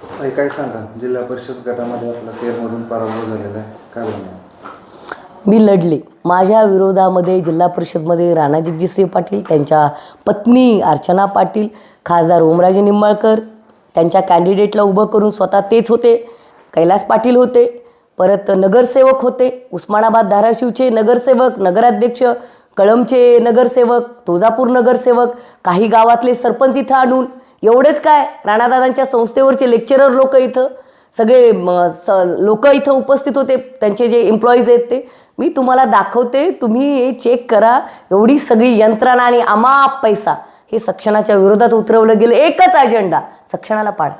काय सांगा, जिल्हा परिषद गटामध्ये आपला तेरमधून पराभव झालेला आहे, काय म्हणणार? मी लढले. माझ्या विरोधामध्ये जिल्हा परिषदमध्ये राणाजगजितसिंह पाटील, त्यांच्या पत्नी अर्चना पाटील, खासदार ओमराजे निंबाळकर, त्यांच्या कॅन्डिडेटला उभं करून स्वतः तेच होते, कैलास पाटील होते, परत नगरसेवक होते, उस्मानाबाद धाराशिवचे नगरसेवक, नगराध्यक्ष, कळंबचे नगरसेवक, तुळजापूर नगरसेवक, काही गावातले सरपंच इथं आणून, एवढेच काय राणादादांच्या संस्थेवरचे लेक्चरर लोक इथं सगळे लोक इथं उपस्थित होते, त्यांचे जे एम्प्लॉईज आहेत ते मी तुम्हाला दाखवते, तुम्ही हे चेक करा. एवढी सगळी यंत्रणा आणि अमाप पैसा हे सक्षणाच्या विरोधात उतरवलं गेलं. एकच अजेंडा, सक्षणाला पाडा.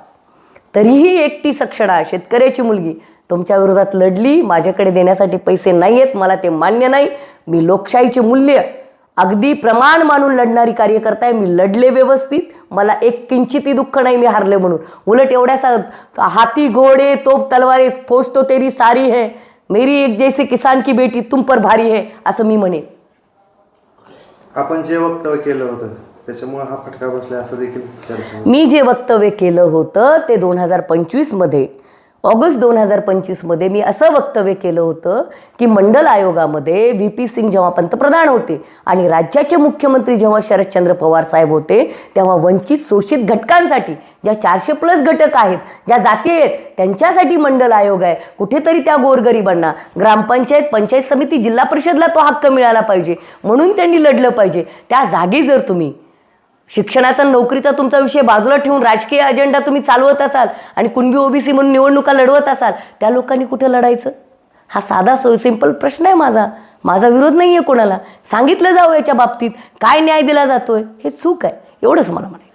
तरीही एकटी सक्षणा शेतकऱ्याची मुलगी तुमच्या विरोधात लढली. माझ्याकडे देण्यासाठी पैसे नाही आहेत, मला ते मान्य नाही. मी लोकशाहीचे मूल्य अगदी प्रमाण मानून लढणारी कार्यकर्ता आहे. मी लढले व्यवस्थित, मला एक किंचितही दुःख नाही मी हारले म्हणून. उलट एवढ्या हाती घोडे तोप तलवारे फौज तो तेरी सारी है, मेरी एक जैसे किसान की बेटी तुम पर भारी है, असं मी म्हणे. आपण जे वक्तव्य केलं होतं त्याच्यामुळे हा फटका बसला असं देखील चर्चा. मी जे वक्तव्य केलं होतं ते 2025मध्ये ऑगस्ट 2025मध्ये मी असं वक्तव्य केलं होतं की मंडल आयोगामध्ये VP सिंग जेव्हा पंतप्रधान होते आणि राज्याचे मुख्यमंत्री जेव्हा शरदचंद्र पवार साहेब होते, तेव्हा वंचित शोषित घटकांसाठी ज्या 400+ घटक आहेत, ज्या जाती आहेत, त्यांच्यासाठी मंडल आयोग आहे. कुठेतरी त्या गोरगरिबांना ग्रामपंचायत, पंचायत समिती, जिल्हा परिषदला तो हक्क मिळाला पाहिजे, म्हणून त्यांनी लढलं पाहिजे. त्या जागी जर तुम्ही शिक्षणाचा, नोकरीचा तुमचा विषय बाजूला ठेवून राजकीय अजेंडा तुम्ही चालवत असाल आणि कुणबी OBC म्हणून निवडणुका लढवत असाल, त्या लोकांनी कुठे लढायचं? हा साधा सिंपल प्रश्न आहे माझा विरोध नाही आहे कोणाला. सांगितलं जावं याच्या बाबतीत काय न्याय दिला जातोय, हे चूक आहे, एवढंच मला म्हणायचं.